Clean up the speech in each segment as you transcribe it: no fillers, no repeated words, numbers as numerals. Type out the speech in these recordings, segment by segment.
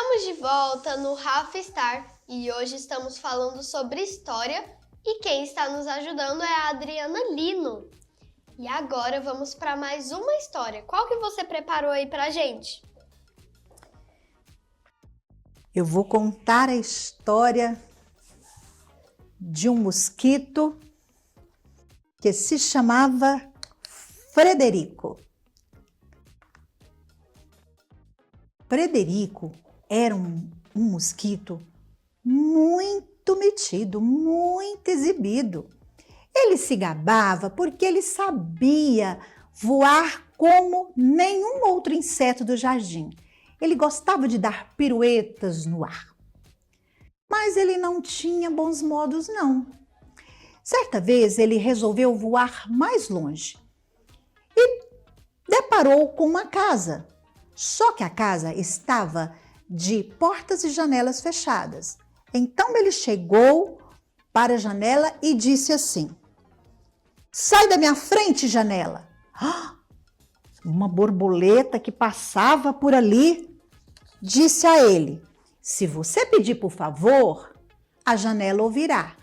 Estamos de volta no Rafa Star e hoje estamos falando sobre história e quem está nos ajudando é a Adriana Lino. E agora vamos para mais uma história. Qual que você preparou aí pra gente? Eu vou contar a história de um mosquito que se chamava Frederico. Frederico era um mosquito muito metido, muito exibido. Ele se gabava porque ele sabia voar como nenhum outro inseto do jardim. Ele gostava de dar piruetas no ar. Mas ele não tinha bons modos, não. Certa vez ele resolveu voar mais longe e deparou com uma casa. Só que a casa estava de portas e janelas fechadas. Então ele chegou para a janela e disse assim: "Sai da minha frente, janela!" Uma borboleta que passava por ali disse a ele: "Se você pedir por favor, a janela ouvirá."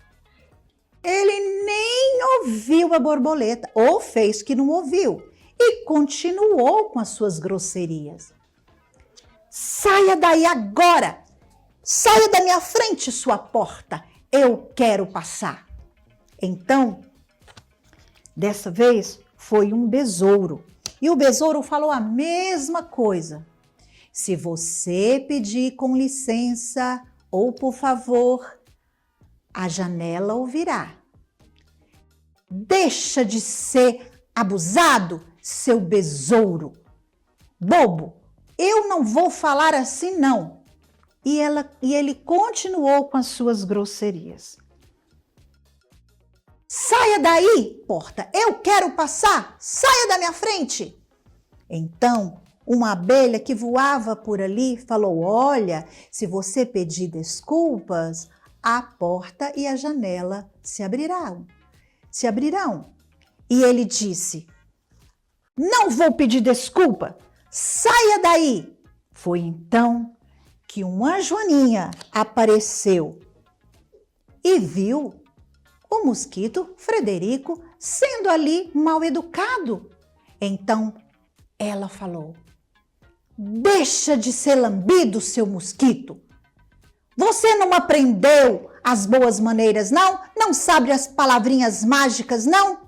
Ele nem ouviu a borboleta, ou fez que não ouviu, e continuou com as suas grosserias. "Saia daí agora! Saia da minha frente, sua porta! Eu quero passar!" Então, dessa vez, foi um besouro. E o besouro falou a mesma coisa. "Se você pedir com licença ou por favor, a janela ouvirá." "Deixa de ser abusado, seu besouro! Bobo, eu não vou falar assim não." E ele continuou com as suas grosserias. "Saia daí, porta! Eu quero passar! Saia da minha frente!" Então, uma abelha que voava por ali falou: "Olha, se você pedir desculpas, a porta e a janela se abrirão." E ele disse: "Não vou pedir desculpa! Saia daí!" Foi então que uma joaninha apareceu e viu o mosquito Frederico sendo ali mal educado. Então ela falou: "Deixa de ser lambido, seu mosquito! Você não aprendeu as boas maneiras, não? Não sabe as palavrinhas mágicas, não?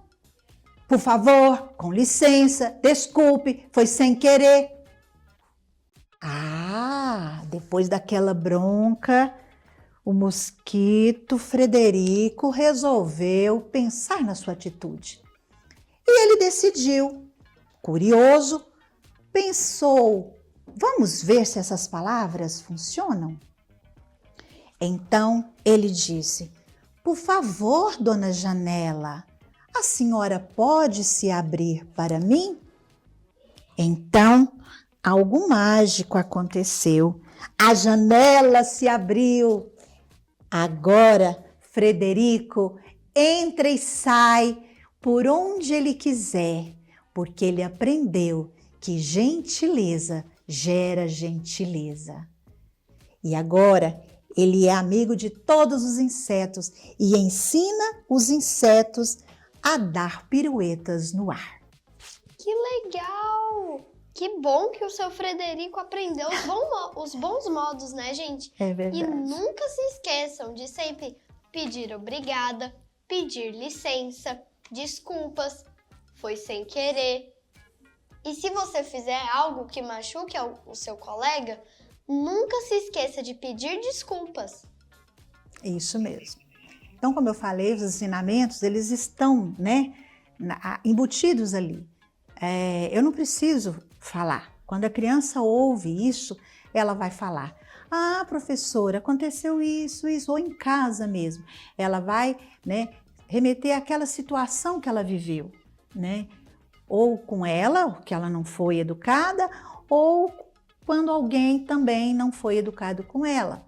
Por favor, com licença, desculpe, foi sem querer." Depois daquela bronca, o mosquito Frederico resolveu pensar na sua atitude. E ele decidiu, curioso, pensou: "Vamos ver se essas palavras funcionam?" Então ele disse: "Por favor, dona Janela, a senhora pode se abrir para mim?" Então algo mágico aconteceu. A janela se abriu. Agora Frederico entra e sai por onde ele quiser, porque ele aprendeu que gentileza gera gentileza. E agora ele é amigo de todos os insetos e ensina os insetos a dar piruetas no ar. Que legal! Que bom que o seu Frederico aprendeu os bons modos, né, gente? É verdade. E nunca se esqueçam de sempre pedir obrigada, pedir licença, desculpas, foi sem querer. E se você fizer algo que machuque o seu colega, nunca se esqueça de pedir desculpas. Isso mesmo. Então, como eu falei, os ensinamentos, eles estão, né, embutidos ali. Eu não preciso falar. Quando a criança ouve isso, ela vai falar: "Ah, professora, aconteceu isso", ou em casa mesmo. Ela vai, né, remeter àquela situação que ela viveu, né? Ou com ela, que ela não foi educada, ou quando alguém também não foi educado com ela.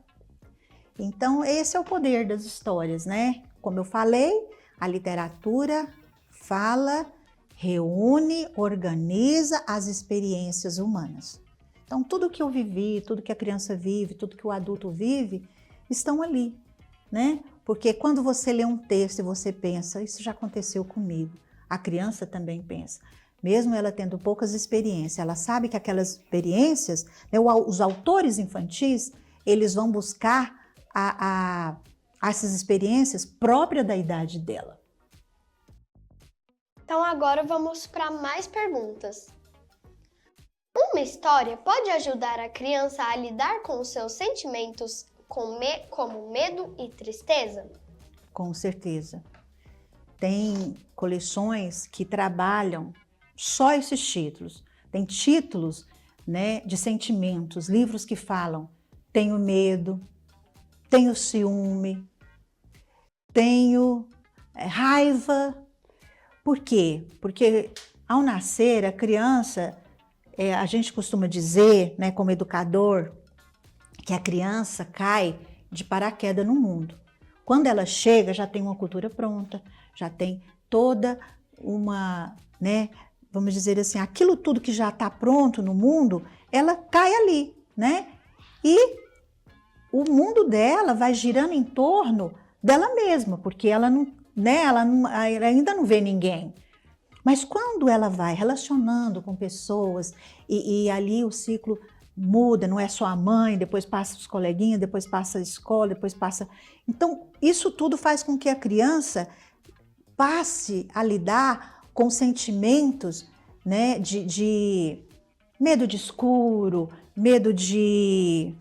Então, esse é o poder das histórias, né? Como eu falei, a literatura fala, reúne, organiza as experiências humanas. Então, tudo que eu vivi, tudo que a criança vive, tudo que o adulto vive, estão ali, né? Porque quando você lê um texto e você pensa, isso já aconteceu comigo, a criança também pensa. Mesmo ela tendo poucas experiências, ela sabe que aquelas experiências, né, os autores infantis, eles vão buscar essas experiências próprias da idade dela. Então agora vamos para mais perguntas. Uma história pode ajudar a criança a lidar com os seus sentimentos como medo e tristeza? Com certeza. Tem coleções que trabalham só esses títulos. Tem títulos, né, de sentimentos, livros que falam: tenho medo, tenho ciúme, tenho raiva. Por quê? Porque ao nascer, a criança, a gente costuma dizer, né, como educador, que a criança cai de paraquedas no mundo. Quando ela chega, já tem uma cultura pronta, já tem toda uma, né, vamos dizer assim, aquilo tudo que já está pronto no mundo, ela cai ali, né? E o mundo dela vai girando em torno dela mesma, porque ela não, né, ela ainda não vê ninguém. Mas quando ela vai relacionando com pessoas e ali o ciclo muda, não é só a mãe, depois passa os coleguinhas, depois passa a escola, depois passa... Então, isso tudo faz com que a criança passe a lidar com sentimentos, né, de medo de escuro, medo de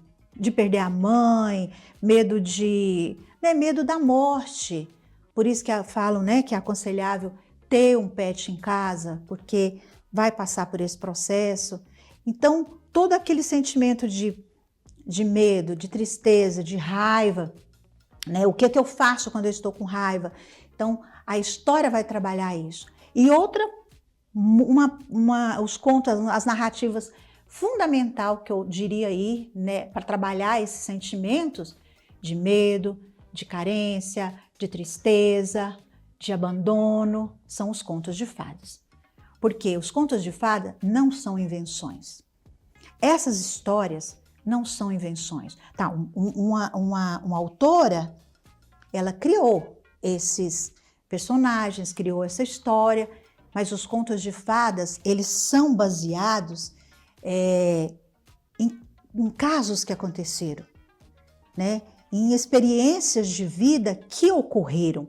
perder a mãe, medo medo da morte. Por isso que falam, né, que é aconselhável ter um pet em casa, porque vai passar por esse processo. Então, todo aquele sentimento de medo, de tristeza, de raiva, né? O que é que eu faço quando eu estou com raiva? Então, a história vai trabalhar isso. E outra, os contos, as narrativas fundamental que eu diria aí, né, para trabalhar esses sentimentos de medo, de carência, de tristeza, de abandono, são os contos de fadas. Porque os contos de fada não são invenções. Essas histórias não são invenções. Tá, uma autora, ela criou esses personagens, criou essa história, mas os contos de fadas, eles são baseados em casos que aconteceram, né? Em experiências de vida que ocorreram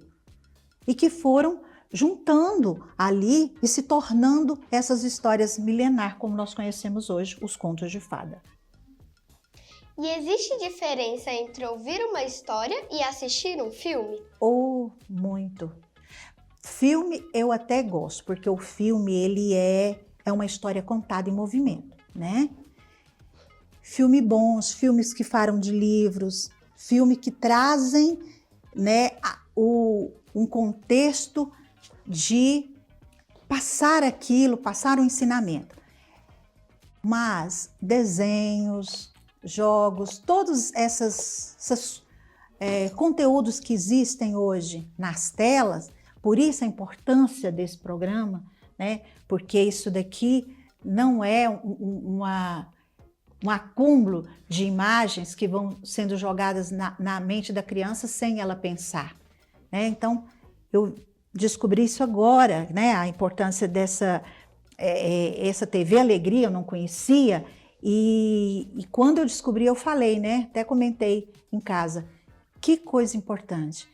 e que foram juntando ali e se tornando essas histórias milenares, como nós conhecemos hoje, os contos de fada. E existe diferença entre ouvir uma história e assistir um filme? Oh, muito. Filme eu até gosto, porque o filme ele é uma história contada em movimento, né? Filme bons, filmes que falam de livros, filme que trazem, né, um contexto de passar aquilo, passar o ensinamento. Mas desenhos, jogos, todos esses conteúdos que existem hoje nas telas, por isso a importância desse programa, né? Porque isso daqui não é um acúmulo de imagens que vão sendo jogadas na mente da criança sem ela pensar, né? Então, eu descobri isso agora, né? A importância dessa essa TV Alegria, eu não conhecia, e quando eu descobri, eu falei, né? Até comentei em casa, que coisa importante,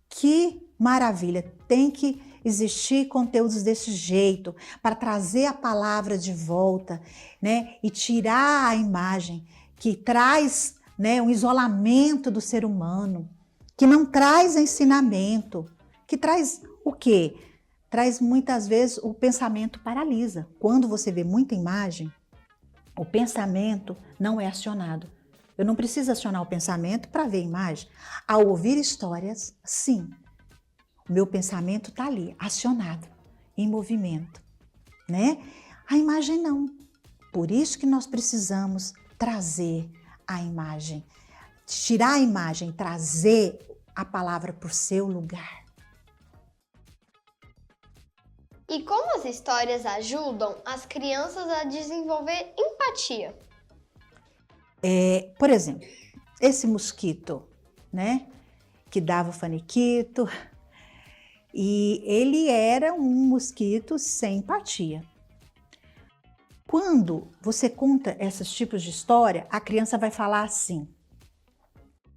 que maravilha, tem que existir conteúdos desse jeito, para trazer a palavra de volta, né? E tirar a imagem que traz, né, um isolamento do ser humano, que não traz ensinamento, que traz o quê? Traz muitas vezes o pensamento paralisa. Quando você vê muita imagem, o pensamento não é acionado. Eu não preciso acionar o pensamento para ver imagem. Ao ouvir histórias, sim, o meu pensamento está ali, acionado, em movimento, né? A imagem não. Por isso que nós precisamos trazer a imagem, tirar a imagem, trazer a palavra para o seu lugar. E como as histórias ajudam as crianças a desenvolver empatia? Por exemplo, esse mosquito, né, que dava o faniquito, e ele era um mosquito sem empatia. Quando você conta esses tipos de história, a criança vai falar assim: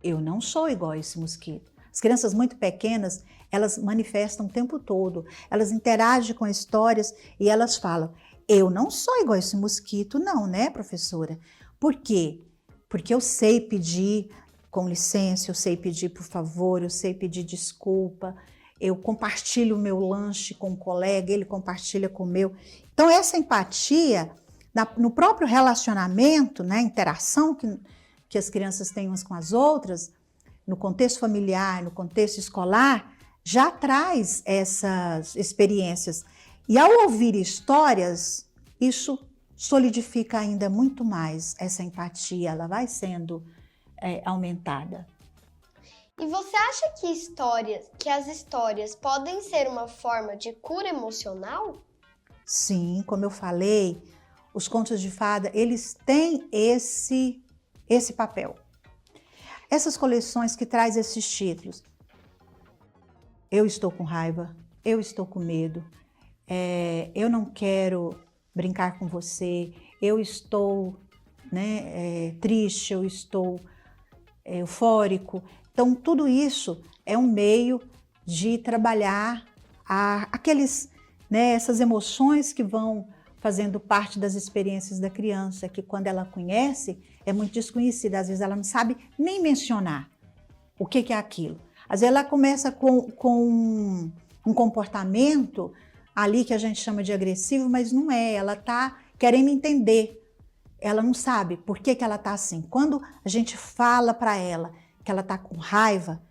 eu não sou igual a esse mosquito. As crianças muito pequenas, elas manifestam o tempo todo, elas interagem com histórias e elas falam: eu não sou igual a esse mosquito, não, né, professora? Por quê? Porque eu sei pedir com licença, eu sei pedir por favor, eu sei pedir desculpa, eu compartilho o meu lanche com um colega, ele compartilha com o meu. Então, essa empatia, no próprio relacionamento, né, interação que as crianças têm umas com as outras, no contexto familiar, no contexto escolar, já traz essas experiências. E ao ouvir histórias, isso solidifica ainda muito mais essa empatia, ela vai sendo aumentada. E você acha que as histórias podem ser uma forma de cura emocional? Sim, como eu falei, os contos de fada, eles têm esse papel. Essas coleções que traz esses títulos: eu estou com raiva, eu estou com medo, eu não quero brincar com você, eu estou, né, triste, eu estou eufórico. Então, tudo isso é um meio de trabalhar essas emoções que vão fazendo parte das experiências da criança, que quando ela conhece, é muito desconhecida. Às vezes ela não sabe nem mencionar o que é aquilo. Às vezes ela começa com um comportamento ali que a gente chama de agressivo, mas não é. Ela está querendo entender. Ela não sabe por que ela está assim. Quando a gente fala para ela que ela está com raiva,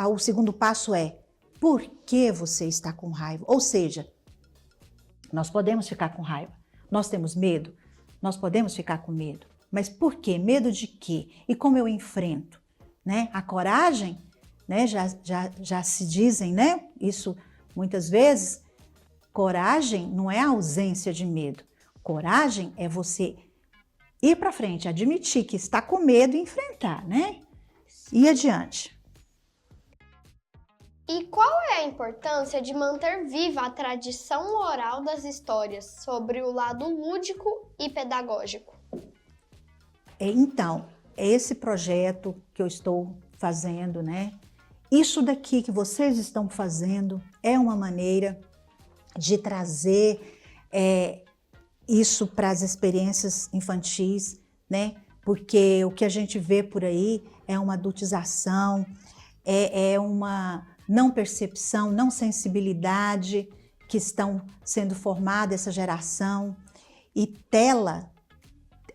o segundo passo é: por que você está com raiva? Ou seja, nós podemos ficar com raiva, nós temos medo, nós podemos ficar com medo. Mas por quê? Medo de quê? E como eu enfrento? Né? A coragem, né? Já se dizem, né? Isso muitas vezes. Coragem não é a ausência de medo. Coragem é você ir para frente, admitir que está com medo e enfrentar, né? E adiante. E qual é a importância de manter viva a tradição oral das histórias sobre o lado lúdico e pedagógico? Então, esse projeto que eu estou fazendo, né? Isso daqui que vocês estão fazendo é uma maneira de trazer isso para as experiências infantis, né? Porque o que a gente vê por aí é uma adultização, é uma não percepção, não sensibilidade que estão sendo formada essa geração. E tela,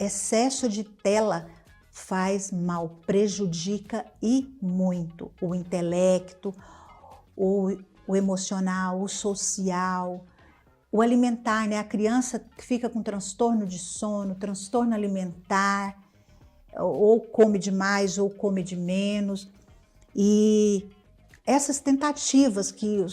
excesso de tela faz mal, prejudica e muito o intelecto, o emocional, o social, o alimentar, né? A criança que fica com transtorno de sono, transtorno alimentar, ou come demais ou come de menos. E essas tentativas que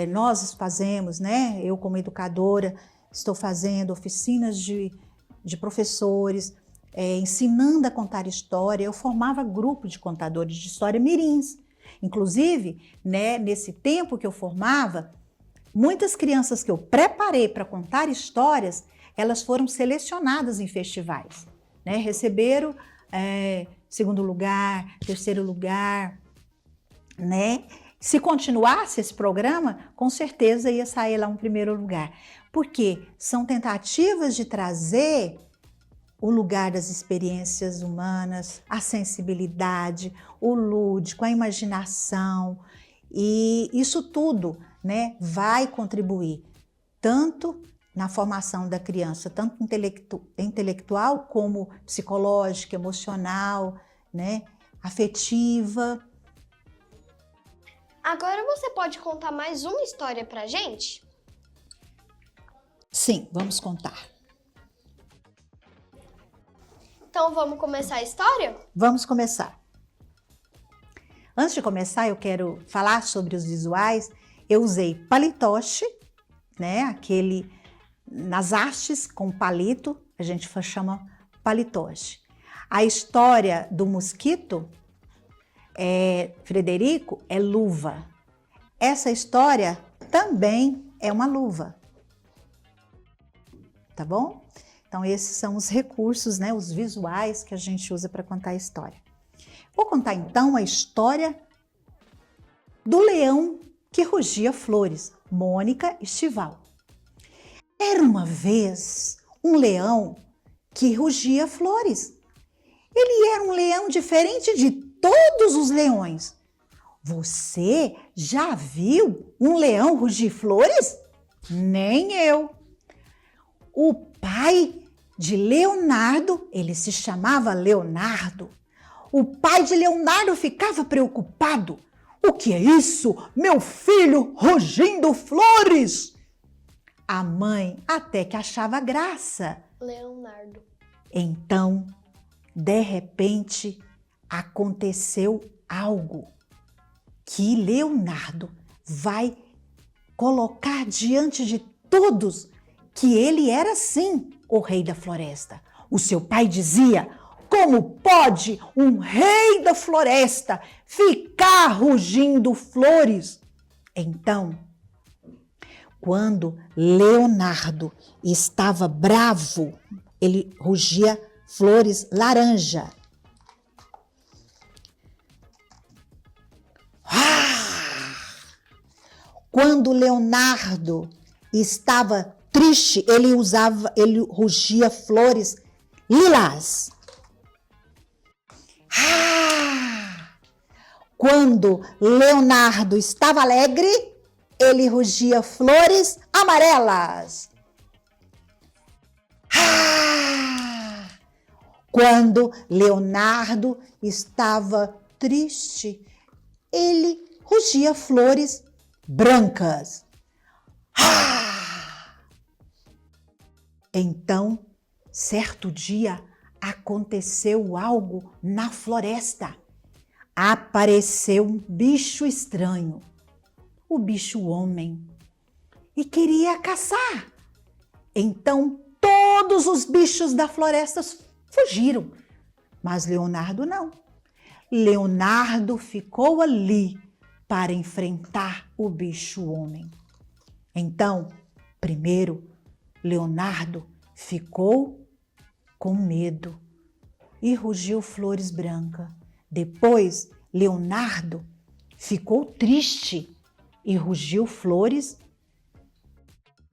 nós fazemos, né? Eu como educadora estou fazendo oficinas de professores, ensinando a contar história. Eu formava grupo de contadores de história mirins. Inclusive, né, nesse tempo que eu formava, muitas crianças que eu preparei para contar histórias, elas foram selecionadas em festivais, né? Receberam segundo lugar, terceiro lugar, né? Se continuasse esse programa, com certeza ia sair lá um primeiro lugar. Porque são tentativas de trazer o lugar das experiências humanas, a sensibilidade, o lúdico, a imaginação. E isso tudo, né, vai contribuir tanto na formação da criança, tanto intelectual como psicológica, emocional, né, afetiva. Agora você pode contar mais uma história pra gente? Sim, vamos contar. Então vamos começar a história? Vamos começar. Antes de começar, eu quero falar sobre os visuais. Eu usei palitoche, né, aquele nas hastes com palito, a gente chama Palitoche. A história do mosquito, Frederico, é luva. Essa história também é uma luva. Tá bom? Então, esses são os recursos, né, os visuais que a gente usa para contar a história. Vou contar, então, a história do leão que rugia flores, Mônica Estival. Era uma vez um leão que rugia flores. Ele era um leão diferente de todos os leões. Você já viu um leão rugir flores? Nem eu. O pai de Leonardo, ele se chamava Leonardo. O pai de Leonardo ficava preocupado. O que é isso? Meu filho rugindo flores! A mãe até que achava graça. Leonardo. Então, de repente, aconteceu algo que Leonardo vai colocar diante de todos que ele era sim o rei da floresta. O seu pai dizia: como pode um rei da floresta ficar rugindo flores? Então, quando Leonardo estava bravo, ele rugia flores laranja. Quando Leonardo estava triste, ele rugia flores lilás. Quando Leonardo estava alegre, ele rugia flores amarelas. Quando Leonardo estava triste, ele rugia flores brancas. Então, certo dia, aconteceu algo na floresta. Apareceu um bicho estranho, o bicho homem, e queria caçar. Então, todos os bichos da floresta fugiram, mas Leonardo não. Leonardo ficou ali para enfrentar o bicho homem. Então, primeiro, Leonardo ficou com medo e rugiu flores brancas. Depois, Leonardo ficou triste e rugiu flores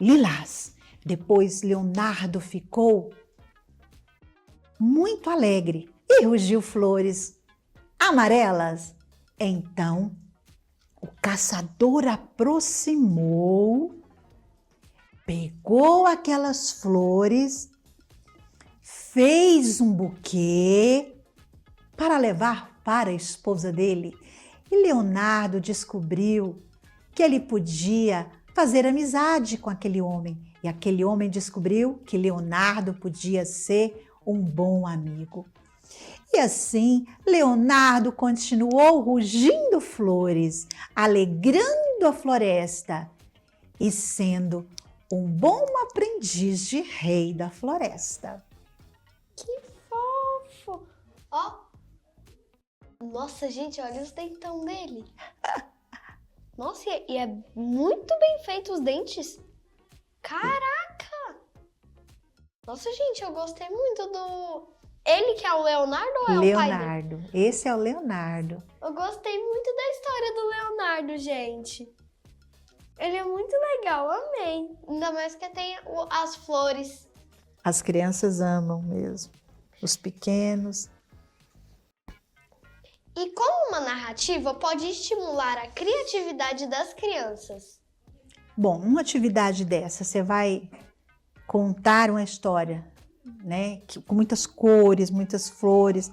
lilás. Depois, Leonardo ficou muito alegre e rugiu flores amarelas. Então, o caçador aproximou, pegou aquelas flores, fez um buquê para levar para a esposa dele. E Leonardo descobriu que ele podia fazer amizade com aquele homem. E aquele homem descobriu que Leonardo podia ser um bom amigo. E assim, Leonardo continuou rugindo flores, alegrando a floresta e sendo um bom aprendiz de rei da floresta. Que fofo! Ó! Nossa, gente, olha os dentão dele. Nossa, e é muito bem feito os dentes. Caraca! Nossa, gente, eu gostei muito do... Ele que é o Leonardo ou é o pai dele? Leonardo, esse é o Leonardo. Eu gostei muito da história do Leonardo, gente. Ele é muito legal, amei. Ainda mais que tem as flores. As crianças amam mesmo, os pequenos. E como uma narrativa pode estimular a criatividade das crianças? Bom, numa atividade dessa, você vai contar uma história, né, com muitas cores, muitas flores.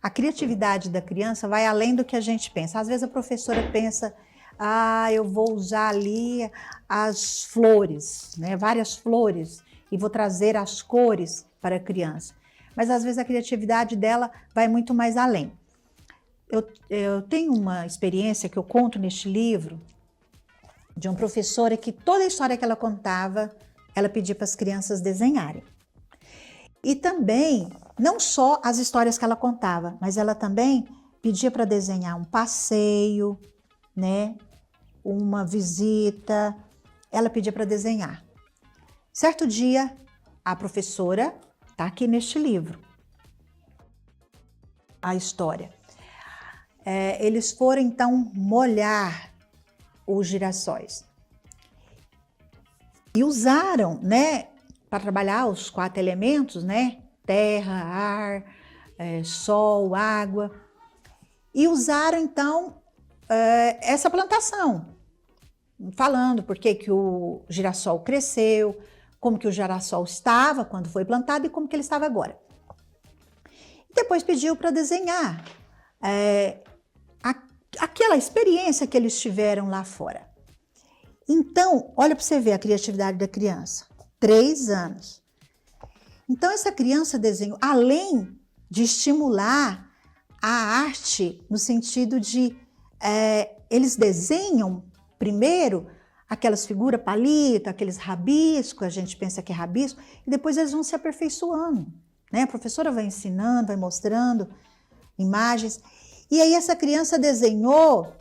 A criatividade da criança vai além do que a gente pensa. Às vezes a professora pensa, eu vou usar ali as flores, né, várias flores, e vou trazer as cores para a criança. Mas às vezes a criatividade dela vai muito mais além. Eu tenho uma experiência que eu conto neste livro de uma professora que toda a história que ela contava, ela pedia para as crianças desenharem. E também, não só as histórias que ela contava, mas ela também pedia para desenhar um passeio, né? Uma visita, ela pedia para desenhar. Certo dia, a professora, está aqui neste livro, a história. Eles foram então molhar os girassóis e usaram, né, para trabalhar os 4 elementos, né, terra, ar, sol, água, e usaram então essa plantação, falando por que o girassol cresceu, como que o girassol estava quando foi plantado e como que ele estava agora. Depois pediu para desenhar aquela experiência que eles tiveram lá fora. Então, olha para você ver a criatividade da criança. 3 anos. Então, essa criança desenhou, além de estimular a arte, no sentido de eles desenham primeiro aquelas figuras palito, aqueles rabiscos, a gente pensa que é rabisco, e depois eles vão se aperfeiçoando, né? A professora vai ensinando, vai mostrando imagens. E aí essa criança desenhou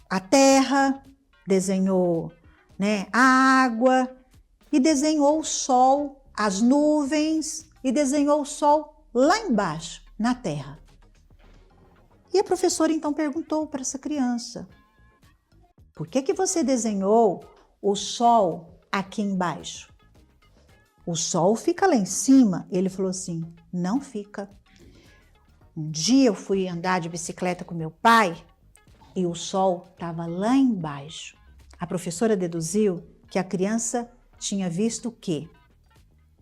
a terra, desenhou, né, a água, e desenhou o sol, as nuvens, e desenhou o sol lá embaixo, na terra. E a professora então perguntou para essa criança: por que você desenhou o sol aqui embaixo? O sol fica lá em cima. Ele falou assim: não fica. Um dia eu fui andar de bicicleta com meu pai e o sol estava lá embaixo. A professora deduziu que a criança tinha visto o quê?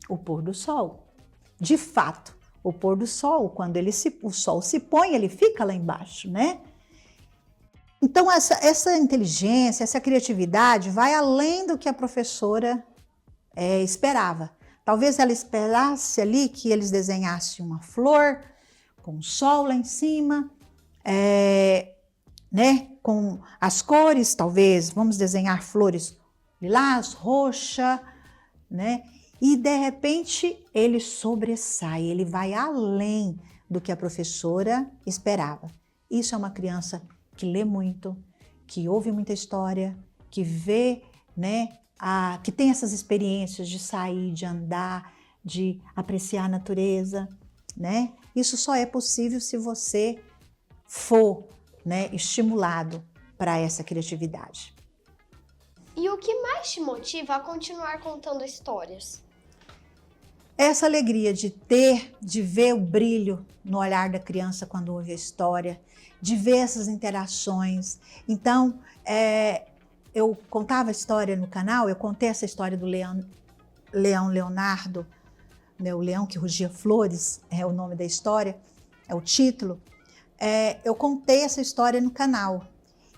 O pôr do sol. De fato, o pôr do sol, quando o sol se põe, ele fica lá embaixo, né? Então, essa inteligência, essa criatividade vai além do que a professora esperava. Talvez ela esperasse ali que eles desenhassem uma flor com o sol lá em cima, né? Com as cores, talvez, vamos desenhar flores lilás, roxa, né? E, de repente, ele sobressai, ele vai além do que a professora esperava. Isso é uma criança que lê muito, que ouve muita história, que vê, né, que tem essas experiências de sair, de andar, de apreciar a natureza, né? Isso só é possível se você for, né, estimulado para essa criatividade. E o que mais te motiva a continuar contando histórias? Essa alegria de ver o brilho no olhar da criança quando ouve a história, de ver essas interações. Então, eu contava a história no canal, eu contei essa história do Leão Leonardo, né, o leão que rugia flores, é o nome da história, é o título. Eu contei essa história no canal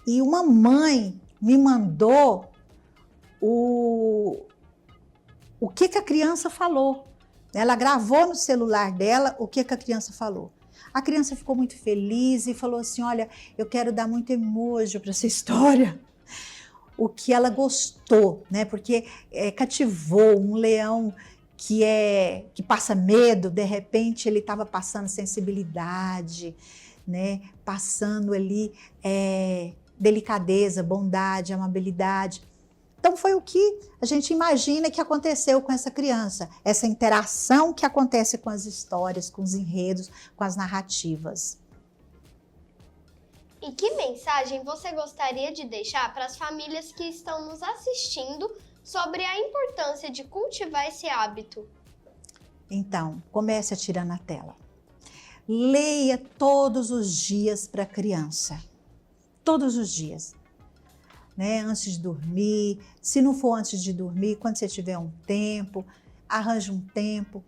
e uma mãe me mandou o que a criança falou. Ela gravou no celular dela o que a criança falou. A criança ficou muito feliz e falou assim: olha, eu quero dar muito emoji para essa história. O que ela gostou, né? Porque cativou um leão que passa medo, de repente ele estava passando sensibilidade, né? Passando ali delicadeza, bondade, amabilidade. Então foi o que a gente imagina que aconteceu com essa criança, essa interação que acontece com as histórias, com os enredos, com as narrativas. E que mensagem você gostaria de deixar para as famílias que estão nos assistindo sobre a importância de cultivar esse hábito? Então, comece a tirar na tela. Leia todos os dias para a criança. Todos os dias. Né? Antes de dormir. Se não for antes de dormir, quando você tiver um tempo, arranje um tempo.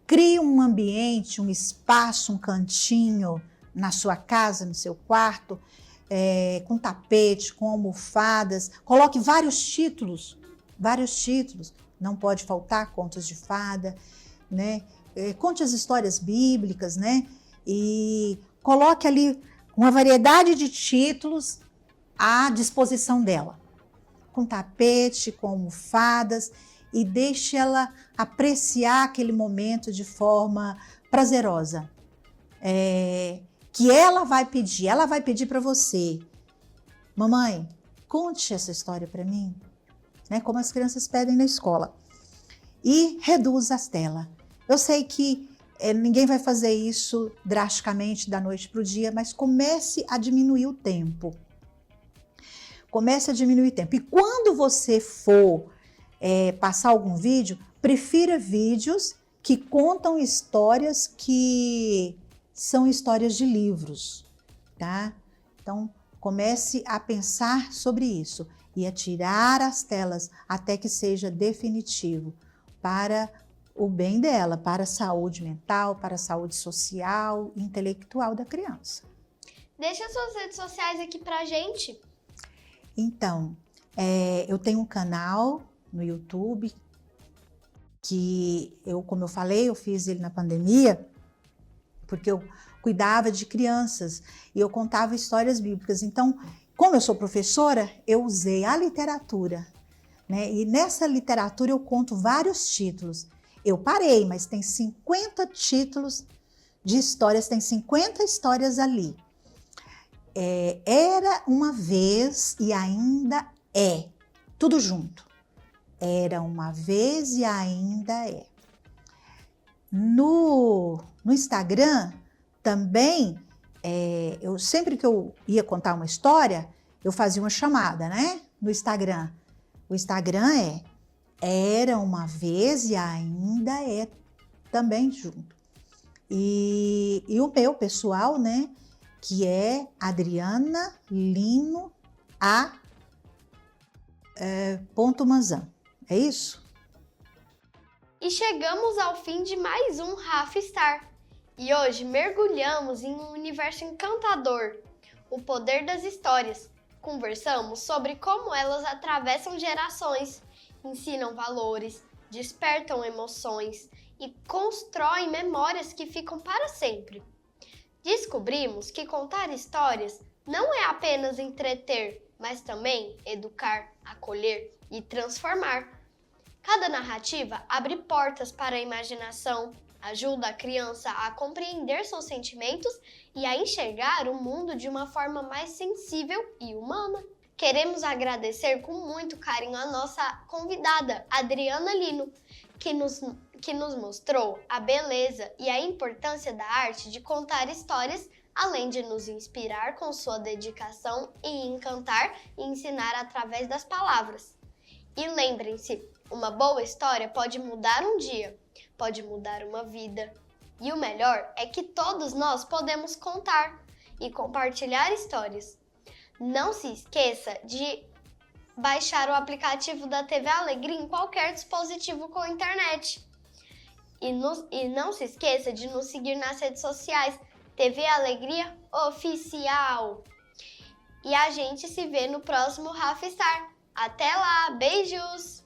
Crie um ambiente, um espaço, um cantinho na sua casa, no seu quarto, com tapete, com almofadas. Coloque vários títulos. Não pode faltar contos de fada, né? Conte as histórias bíblicas, né? E coloque ali uma variedade de títulos à disposição dela, com tapete, com almofadas, e deixe ela apreciar aquele momento de forma prazerosa. Que ela vai pedir para você: mamãe, conte essa história para mim, né? Como as crianças pedem na escola. E reduz as telas. Eu sei que ninguém vai fazer isso drasticamente da noite para o dia, mas comece a diminuir o tempo. Comece a diminuir o tempo. E quando você for passar algum vídeo, prefira vídeos que contam histórias que são histórias de livros, tá? Então, comece a pensar sobre isso e a tirar as telas até que seja definitivo para o bem dela, para a saúde mental, para a saúde social e intelectual da criança. Deixa suas redes sociais aqui pra gente. Então, eu tenho um canal no YouTube que como eu falei, eu fiz ele na pandemia, porque eu cuidava de crianças e eu contava histórias bíblicas. Então, como eu sou professora, eu usei a literatura, né? E nessa literatura eu conto vários títulos. Eu parei, mas tem 50 títulos de histórias, tem 50 histórias ali. Era uma vez e ainda é, tudo junto. Era uma vez e ainda é. No Instagram também, sempre que eu ia contar uma história, eu fazia uma chamada, né? No Instagram. O Instagram era uma vez e ainda é também junto. E o meu pessoal, né? Que é Adriana Lino Manzan. É isso? E chegamos ao fim de mais um Rafstar. E hoje mergulhamos em um universo encantador, o poder das histórias. Conversamos sobre como elas atravessam gerações, ensinam valores, despertam emoções e constroem memórias que ficam para sempre. Descobrimos que contar histórias não é apenas entreter, mas também educar, acolher e transformar. Cada narrativa abre portas para a imaginação, ajuda a criança a compreender seus sentimentos e a enxergar o mundo de uma forma mais sensível e humana. Queremos agradecer com muito carinho a nossa convidada, Adriana Lino, que nos mostrou a beleza e a importância da arte de contar histórias, além de nos inspirar com sua dedicação e encantar e ensinar através das palavras. E lembrem-se, uma boa história pode mudar um dia, pode mudar uma vida. E o melhor é que todos nós podemos contar e compartilhar histórias. Não se esqueça de baixar o aplicativo da TV Alegria em qualquer dispositivo com internet. E não se esqueça de nos seguir nas redes sociais, TV Alegria Oficial. E a gente se vê no próximo Rafstar. Até lá, beijos!